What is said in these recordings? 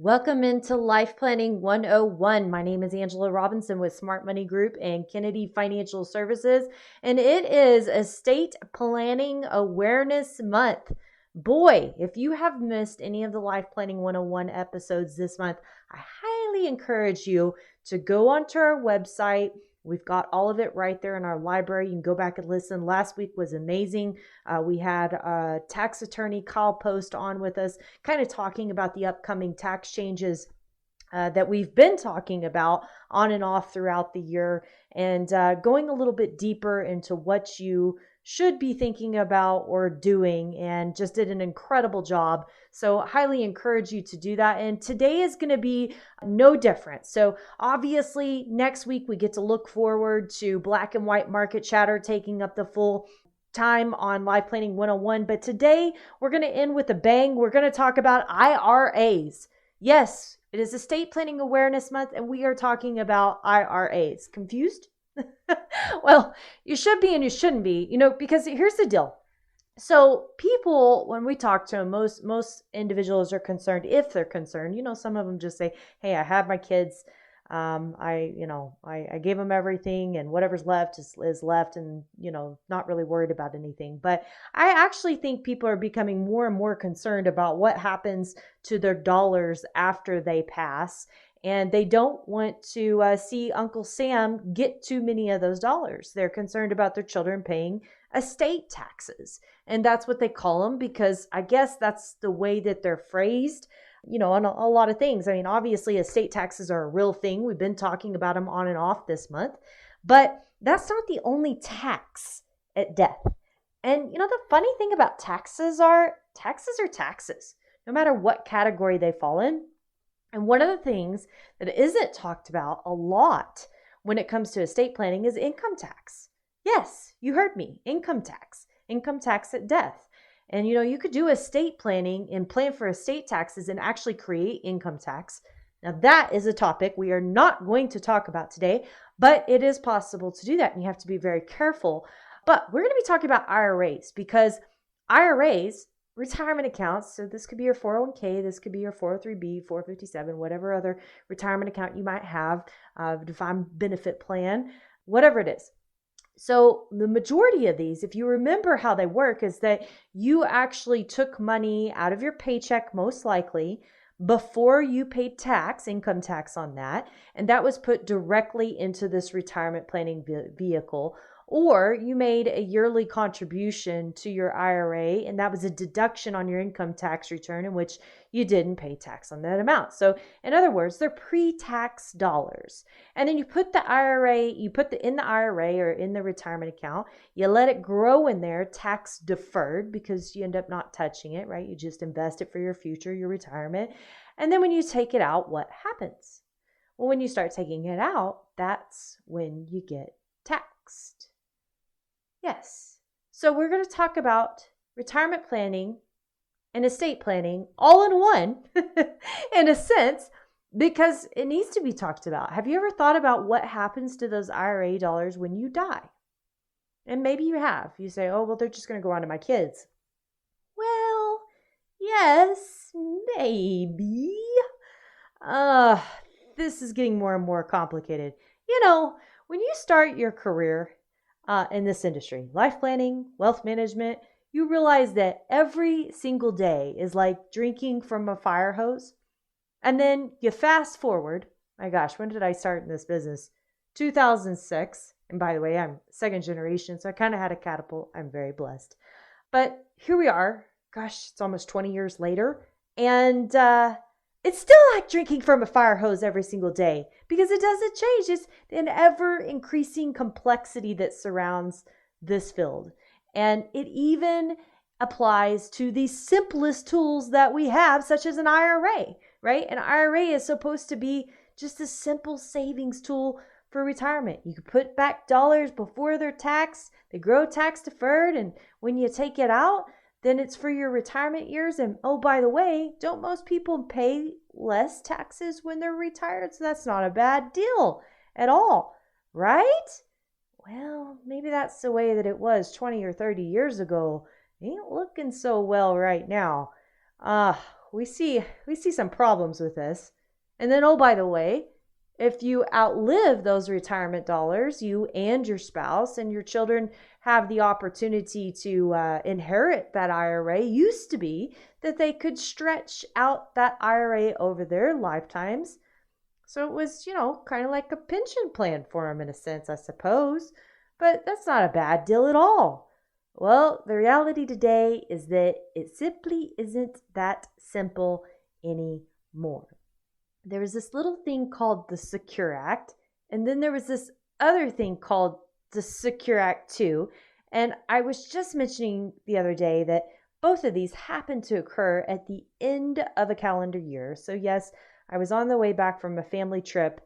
Welcome into Life Planning 101. My name is Angela Robinson with Smart Money Group and Kennedy Financial Services, and it is Estate Planning Awareness Month. Boy, if you have missed any of the Life Planning 101 episodes this month, I highly encourage you to go onto our website. We've got all of it right there in our library. You can go back and listen. Last week was amazing. We had a tax attorney, Kyle Post, on with us, kind of talking about the upcoming tax changes that we've been talking about on and off throughout the year, and going a little bit deeper into what you should be thinking about or doing, and just did an incredible job. So highly encourage you to do that. And today is going to be no different. So obviously next week we get to look forward to Black and White Market Chatter taking up the full time on Life Planning 101. But today we're going to end with a bang. We're going to talk about IRAs. Yes, it is Estate Planning Awareness Month, and we are talking about IRAs. Confused? Well, you should be and you shouldn't be, because here's the deal. So people, when we talk to them, most individuals are concerned, if they're concerned. Some of them just say, hey, I have my kids. I gave them everything, and whatever's left is left, and, not really worried about anything. But I actually think people are becoming more and more concerned about what happens to their dollars after they pass. And they don't want to see Uncle Sam get too many of those dollars. They're concerned about their children paying estate taxes. And that's what they call them, because I guess that's the way that they're phrased, on a lot of things. I mean, obviously, estate taxes are a real thing. We've been talking about them on and off this month. But that's not the only tax at death. And, the funny thing about taxes are taxes, no matter what category they fall in. And one of the things that isn't talked about a lot when it comes to estate planning is income tax. Yes, you heard me, income tax at death. And, you could do estate planning and plan for estate taxes and actually create income tax. Now, that is a topic we are not going to talk about today, but it is possible to do that, and you have to be very careful. But we're going to be talking about IRAs, because IRAs, retirement accounts, so this could be your 401k, this could be your 403b, 457, whatever other retirement account you might have, defined benefit plan, whatever it is. So the majority of these, if you remember how they work, is that you actually took money out of your paycheck, most likely, before you paid income tax on that, and that was put directly into this retirement planning vehicle. Or you made a yearly contribution to your IRA, and that was a deduction on your income tax return in which you didn't pay tax on that amount. So in other words, they're pre-tax dollars. And then you put in the IRA or in the retirement account, you let it grow in there, tax deferred, because you end up not touching it, right? You just invest it for your future, your retirement. And then when you take it out, what happens? Well, when you start taking it out, that's when you get taxed. Yes. So we're going to talk about retirement planning and estate planning all in one, in a sense, because it needs to be talked about. Have you ever thought about what happens to those IRA dollars when you die? And maybe you have. You say, oh, well, they're just going to go on to my kids. Well, yes, maybe. This is getting more and more complicated. When you start your career in this industry, life planning, wealth management, you realize that every single day is like drinking from a fire hose. And then you fast forward. My gosh, when did I start in this business? 2006. And by the way, I'm second generation, so I kind of had a catapult. I'm very blessed. But here we are. Gosh, it's almost 20 years later. And it's still like drinking from a fire hose every single day, because it doesn't change. It's an ever increasing complexity that surrounds this field. And it even applies to the simplest tools that we have, such as an IRA, right? An IRA is supposed to be just a simple savings tool for retirement. You can put back dollars before they're taxed. They grow tax deferred. And when you take it out, then it's for your retirement years. And oh, by the way, don't most people pay less taxes when they're retired? So that's not a bad deal at all, right? Well, maybe that's the way that it was 20 or 30 years ago. Ain't looking so well right now. we see some problems with this. And then, oh, by the way, if you outlive those retirement dollars, you and your spouse and your children have the opportunity to inherit that IRA. Used to be that they could stretch out that IRA over their lifetimes. So it was, kind of like a pension plan for them in a sense, I suppose. But that's not a bad deal at all. Well, the reality today is that it simply isn't that simple anymore. There was this little thing called the Secure Act, and then there was this other thing called the Secure Act 2. And I was just mentioning the other day that both of these happen to occur at the end of a calendar year. So yes, I was on the way back from a family trip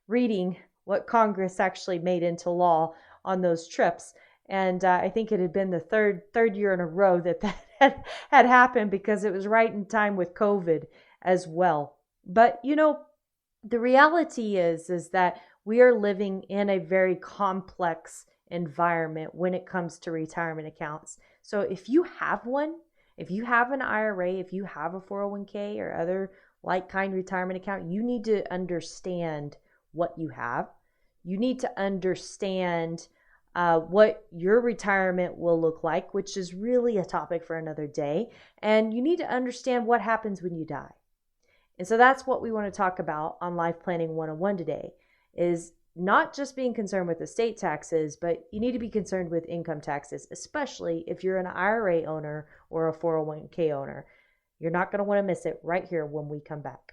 reading what Congress actually made into law on those trips. And I think it had been the third year in a row that had happened, because it was right in time with COVID as well. But, the reality is that we are living in a very complex environment when it comes to retirement accounts. So if you have one, if you have an IRA, if you have a 401k or other like-kind retirement account, you need to understand what you have. You need to understand what your retirement will look like, which is really a topic for another day. And you need to understand what happens when you die. And so that's what we want to talk about on Life Planning 101 today, is not just being concerned with estate taxes, but you need to be concerned with income taxes, especially if you're an IRA owner or a 401k owner. You're not going to want to miss it right here when we come back.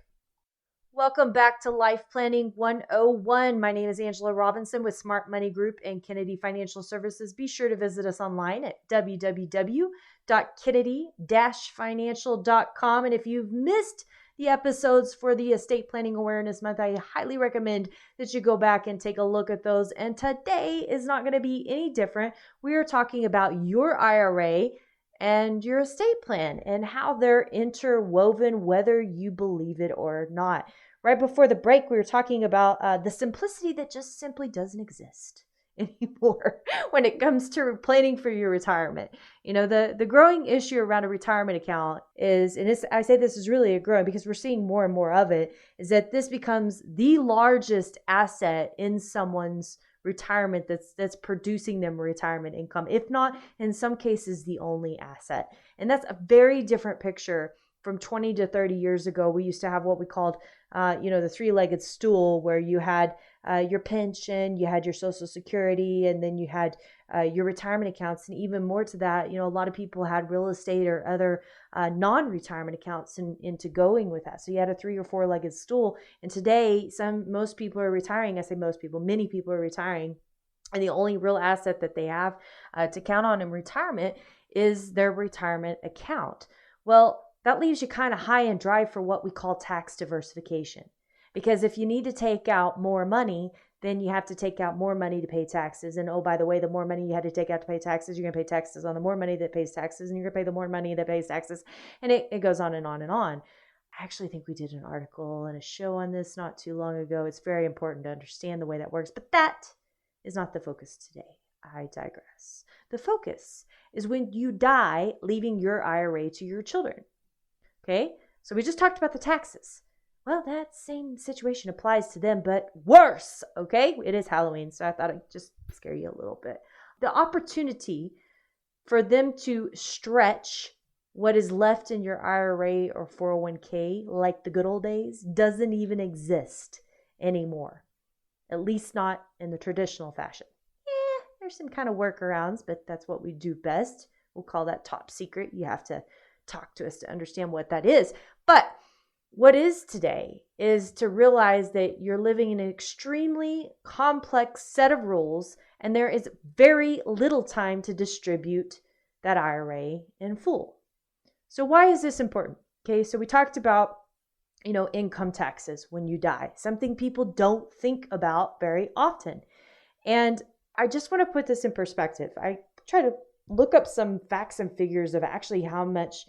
Welcome back to Life Planning 101. My name is Angela Robinson with Smart Money Group and Kennedy Financial Services. Be sure to visit us online at www.kennedy-financial.com. And if you've missed the episodes for the Estate Planning Awareness Month, I highly recommend that you go back and take a look at those. And today is not going to be any different. We are talking about your IRA and your estate plan and how they're interwoven, whether you believe it or not. Right before the break, we were talking about the simplicity that just simply doesn't exist anymore when it comes to planning for your retirement. The growing issue around a retirement account is, and I say this is really a growing because we're seeing more and more of it, is that this becomes the largest asset in someone's retirement that's producing them retirement income, if not in some cases the only asset. And that's a very different picture from 20 to 30 years ago. We used to have what we called the three-legged stool, where you had your pension, you had your Social Security, and then you had your retirement accounts. And even more to that, a lot of people had real estate or other non-retirement accounts into going with that. So you had a 3 or 4-legged stool. And today, most people are retiring. I say most people, many people are retiring. And the only real asset that they have to count on in retirement is their retirement account. Well, that leaves you kind of high and dry for what we call tax diversification. Because if you need to take out more money, then you have to take out more money to pay taxes. And oh, by the way, the more money you had to take out to pay taxes, you're going to pay taxes on the more money that pays taxes, and you're going to pay the more money that pays taxes. And it goes on and on and on. I actually think we did an article and a show on this not too long ago. It's very important to understand the way that works. But that is not the focus today. I digress. The focus is when you die, leaving your IRA to your children. Okay, so we just talked about the taxes. Well, that same situation applies to them, but worse, okay? It is Halloween, so I thought I'd just scare you a little bit. The opportunity for them to stretch what is left in your IRA or 401k, like the good old days, doesn't even exist anymore, at least not in the traditional fashion. There's some kind of workarounds, but that's what we do best. We'll call that top secret. You have to talk to us to understand what that is. But what is today is to realize that you're living in an extremely complex set of rules, and there is very little time to distribute that IRA in full. So why is this important? Okay, so we talked about, income taxes when you die, something people don't think about very often. And I just want to put this in perspective. I try to look up some facts and figures of actually how much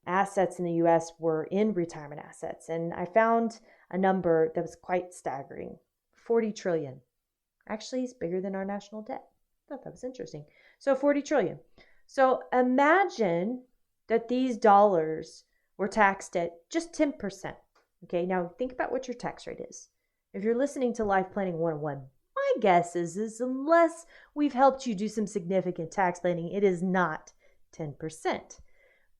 assets in the U.S. were in retirement assets. And I found a number that was quite staggering. 40 trillion. Actually, it's bigger than our national debt. I thought that was interesting. So 40 trillion. So imagine that these dollars we're taxed at just 10%. Okay, now think about what your tax rate is. If you're listening to Life Planning 101, my guess is unless we've helped you do some significant tax planning, it is not 10%.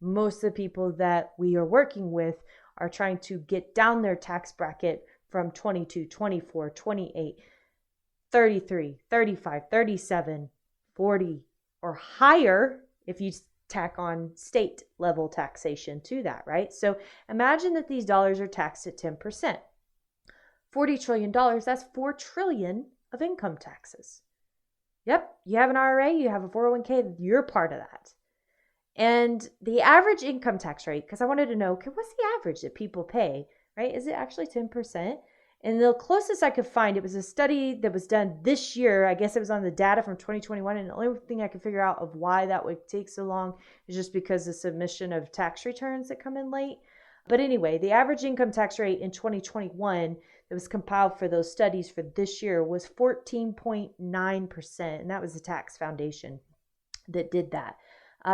Most of the people that we are working with are trying to get down their tax bracket from 22, 24, 28, 33, 35, 37, 40, or higher if you tack on state level taxation to that, right? So imagine that these dollars are taxed at 10%. $40 trillion, that's $4 trillion of income taxes. Yep, you have an IRA, you have a 401k, you're part of that. And the average income tax rate, because I wanted to know, okay, what's the average that people pay, right? Is it actually 10%? And the closest I could find, it was a study that was done this year. I guess it was on the data from 2021. And the only thing I could figure out of why that would take so long is just because the submission of tax returns that come in late. But anyway, the average income tax rate in 2021 that was compiled for those studies for this year was 14.9%. And that was the Tax Foundation that did that.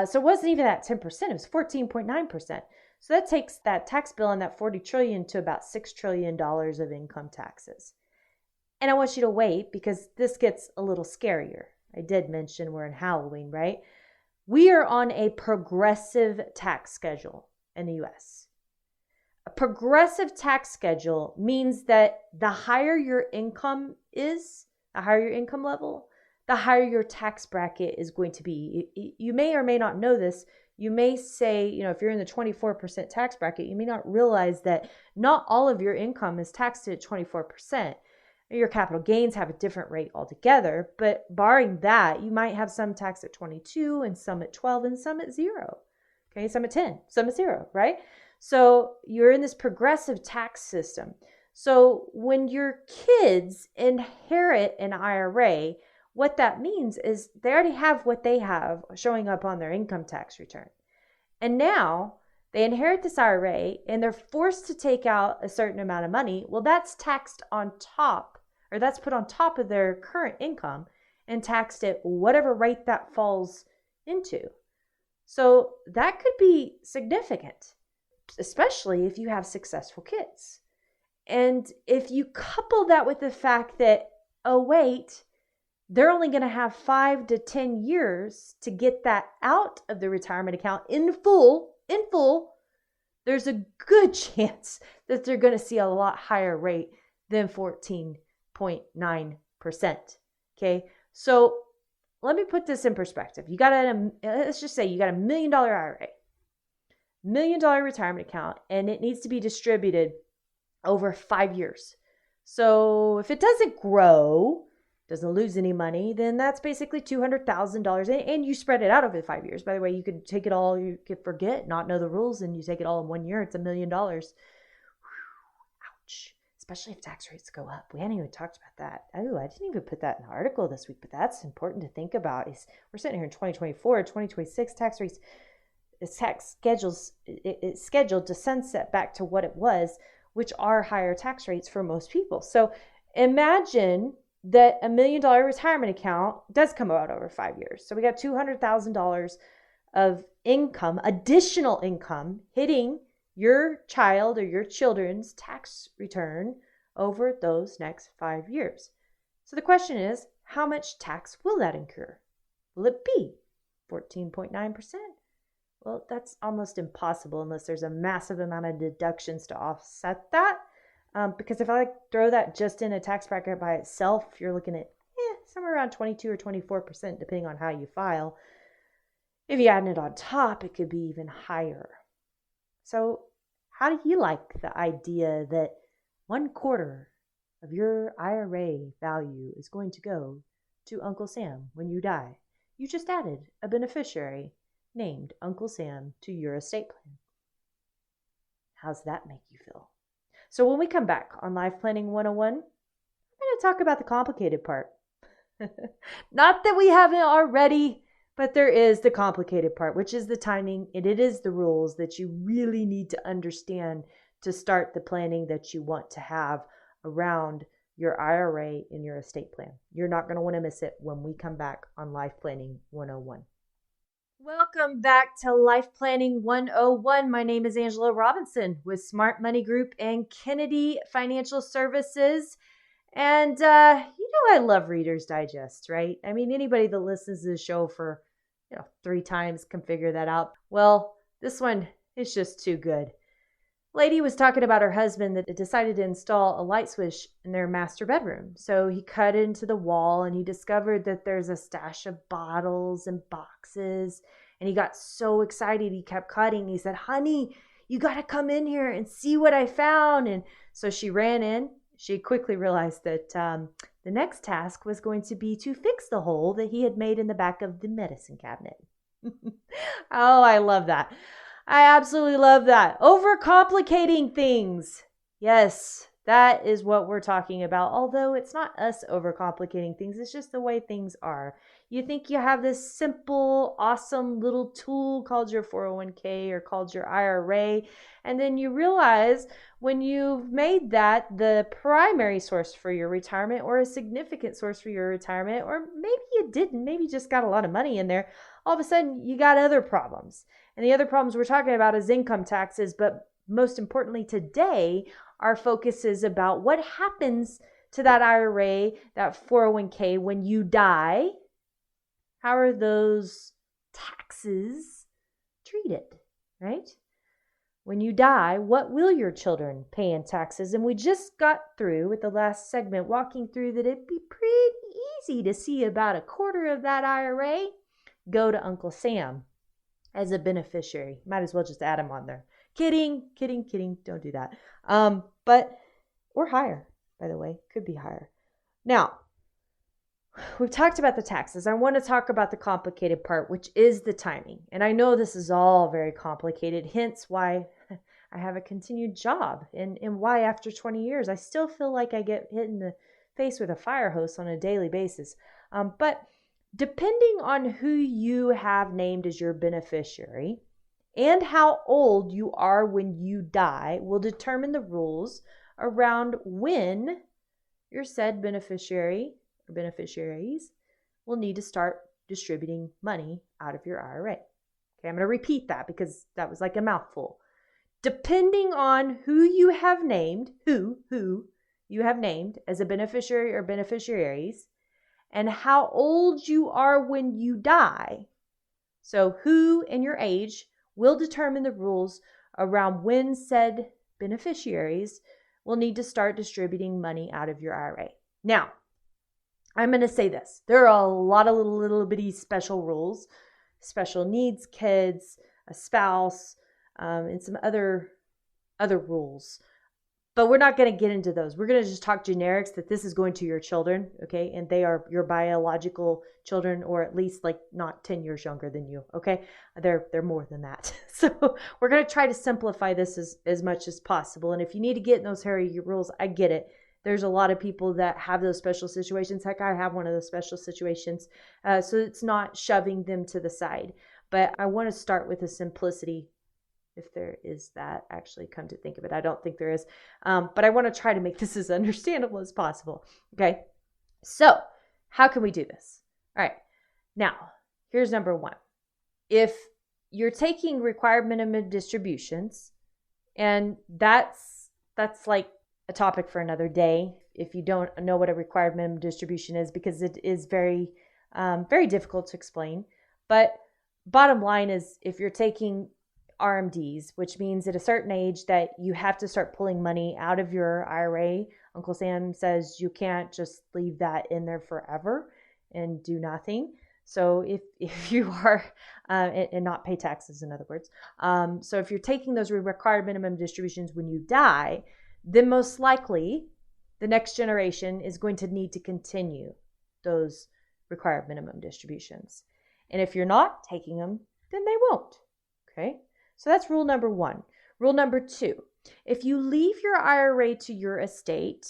So it wasn't even at 10%, it was 14.9%. So that takes that tax bill and that 40 trillion to about $6 trillion of income taxes. And I want you to wait because this gets a little scarier. I did mention we're in Halloween, right? We are on a progressive tax schedule in the US. A progressive tax schedule means that the higher your income is, the higher your income level, the higher your tax bracket is going to be. You may or may not know this. You may say, if you're in the 24% tax bracket, you may not realize that not all of your income is taxed at 24%. Your capital gains have a different rate altogether, but barring that, you might have some taxed at 22 and some at 12 and some at 0. Okay, some at 10, some at 0, right? So you're in this progressive tax system. So when your kids inherit an IRA, what that means is they already have what they have showing up on their income tax return. And now they inherit this IRA and they're forced to take out a certain amount of money. Well, that's taxed on top, or that's put on top of their current income and taxed at whatever rate that falls into. So that could be significant, especially if you have successful kids. And if you couple that with the fact that, oh, wait, they're only going to have 5 to 10 years to get that out of the retirement account in full, there's a good chance that they're going to see a lot higher rate than 14.9%. Okay. So let me put this in perspective. Let's just say you got $1 million IRA, $1 million retirement account, and it needs to be distributed over 5 years. So if it doesn't grow, doesn't lose any money, then that's basically $200,000. And you spread it out over 5 years. By the way, you could take it all, you could forget, not know the rules, and you take it all in 1 year. It's $1 million. Ouch. Especially if tax rates go up. We hadn't even talked about that. Oh, I didn't even put that in the article this week, but that's important to think about. We're sitting here in 2024, 2026 tax rates, it's scheduled to sunset back to what it was, which are higher tax rates for most people. So imagine that $1 million retirement account does come out over 5 years. So we got $200,000 of income, additional income, hitting your child or your children's tax return over those next 5 years. So the question is, how much tax will that incur? Will it be 14.9%? Well, that's almost impossible unless there's a massive amount of deductions to offset that. Because if I throw that just in a tax bracket by itself, you're looking at somewhere around 22 or 24%, depending on how you file. If you add it on top, it could be even higher. So how do you like the idea that 1/4 of your IRA value is going to go to Uncle Sam when you die? You just added a beneficiary named Uncle Sam to your estate plan. How's that make you feel? So when we come back on Life Planning 101, I'm going to talk about the complicated part. Not that we haven't already, but there is the complicated part, which is the timing, and it is the rules that you really need to understand to start the planning that you want to have around your IRA and your estate plan. You're not going to want to miss it when we come back on Life Planning 101. Welcome back to Life Planning 101. My name is Angela Robinson with Smart Money Group and Kennedy Financial Services. And I love Reader's Digest, right? I mean, anybody that listens to the show for 3 times can figure that out. Well, this one is just too good. Lady was talking about her husband that decided to install a light switch in their master bedroom. So he cut into the wall and he discovered that there's a stash of bottles and boxes. And he got so excited, he kept cutting. He said, "Honey, you got to come in here and see what I found." And so she ran in. She quickly realized that the next task was going to be to fix the hole that he had made in the back of the medicine cabinet. Oh, I love that. I absolutely love that. Overcomplicating things. Yes, that is what we're talking about. Although it's not us overcomplicating things, it's just the way things are. You think you have this simple, awesome little tool called your 401k or called your IRA, and then you realize when you've made that the primary source for your retirement or a significant source for your retirement, or maybe you didn't, maybe you just got a lot of money in there, all of a sudden you got other problems. And the other problems we're talking about is income taxes, but most importantly today, our focus is about what happens to that IRA, that 401k when you die. How are those taxes treated, right? When you die, what will your children pay in taxes? And we just got through with the last segment walking through that it'd be pretty easy to see about a quarter of that IRA go to Uncle Sam as a beneficiary. Might as well just add him on there. Kidding. Don't do that. But or higher, by the way. Could be higher. Now, we've talked about the taxes. I want to talk about the complicated part, which is the timing. And I know this is all very complicated, hence why I have a continued job and why after 20 years, I still feel like I get hit in the face with a fire hose on a daily basis. But depending on who you have named as your beneficiary and how old you are when you die will determine the rules around when your said beneficiary or beneficiaries will need to start distributing money out of your IRA. Okay, I'm going to repeat that because that was like a mouthful. Depending on who you have named, who you have named as a beneficiary or beneficiaries, and how old you are when you die. So who and your age will determine the rules around when said beneficiaries will need to start distributing money out of your IRA. Now, I'm going to say this. There are a lot of little bitty special rules, special needs kids, a spouse, and some other rules. But we're not going to get into those. We're going to just talk generics that this is going to your children, okay? And they are your biological children, or at least like not 10 years younger than you, okay? They're more than that. So we're going to try to simplify this as much as possible. And if you need to get in those hairy rules, I get it. There's a lot of people that have those special situations. Heck, I have one of those special situations. So it's not shoving them to the side. But I want to start with a simplicity, if there is that, actually, come to think of it. I don't think there is. But I want to try to make this as understandable as possible. Okay. So how can we do this? All right. Now, here's number one. If you're taking required minimum distributions, and that's like a topic for another day, if you don't know what a required minimum distribution is, because it is very, very difficult to explain. But bottom line is, if you're taking RMDs, which means at a certain age that you have to start pulling money out of your IRA. Uncle Sam says you can't just leave that in there forever and do nothing. So if you are, and not pay taxes, in other words. So if you're taking those required minimum distributions when you die, then most likely the next generation is going to need to continue those required minimum distributions. And if you're not taking them, then they won't. Okay. So that's rule number one. Rule number two, if you leave your IRA to your estate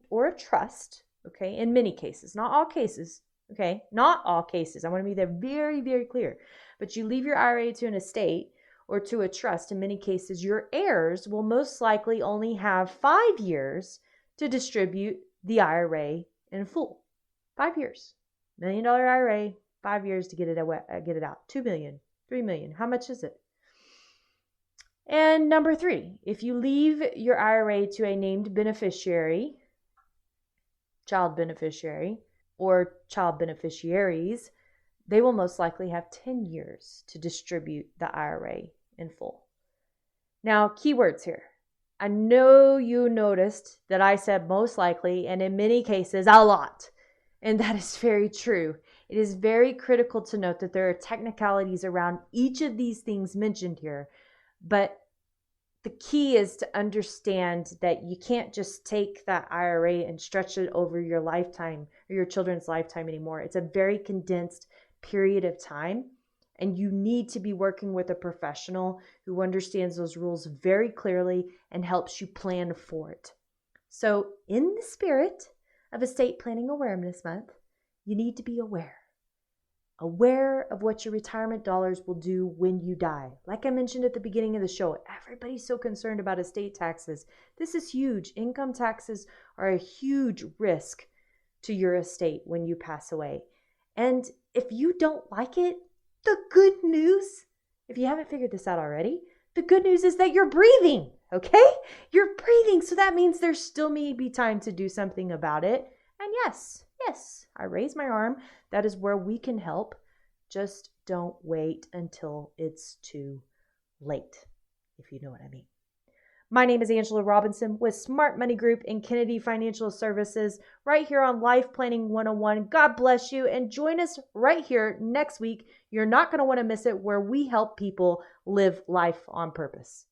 or a trust, okay, in many cases, not all cases, okay, not all cases. I want to be there very, very clear. But you leave your IRA to an estate or to a trust, in many cases, your heirs will most likely only have 5 years to distribute the IRA in full. 5 years. $1 million IRA, 5 years to get it out. 2 million, 3 million. How much is it? And number 3, if you leave your IRA to a named beneficiary, child beneficiary, or child beneficiaries, they will most likely have 10 years to distribute the IRA in full. Now, keywords here. I know you noticed that I said most likely, and in many cases, a lot. And that is very true. It is very critical to note that there are technicalities around each of these things mentioned here. But the key is to understand that you can't just take that IRA and stretch it over your lifetime or your children's lifetime anymore. It's a very condensed period of time, and you need to be working with a professional who understands those rules very clearly and helps you plan for it. So, in the spirit of Estate Planning Awareness Month, you need to be aware of what your retirement dollars will do when you die. Like I mentioned at the beginning of the show, everybody's so concerned about estate taxes. This is huge. Income taxes are a huge risk to your estate when you pass away. And if you don't like it, the good news, if you haven't figured this out already, the good news is that you're breathing, okay? You're breathing, so that means there still may be time to do something about it. And yes, I raise my arm. That is where we can help. Just don't wait until it's too late, if you know what I mean. My name is Angela Robinson with Smart Money Group and Kennedy Financial Services right here on Life Planning 101. God bless you, and join us right here next week. You're not going to want to miss it, where we help people live life on purpose.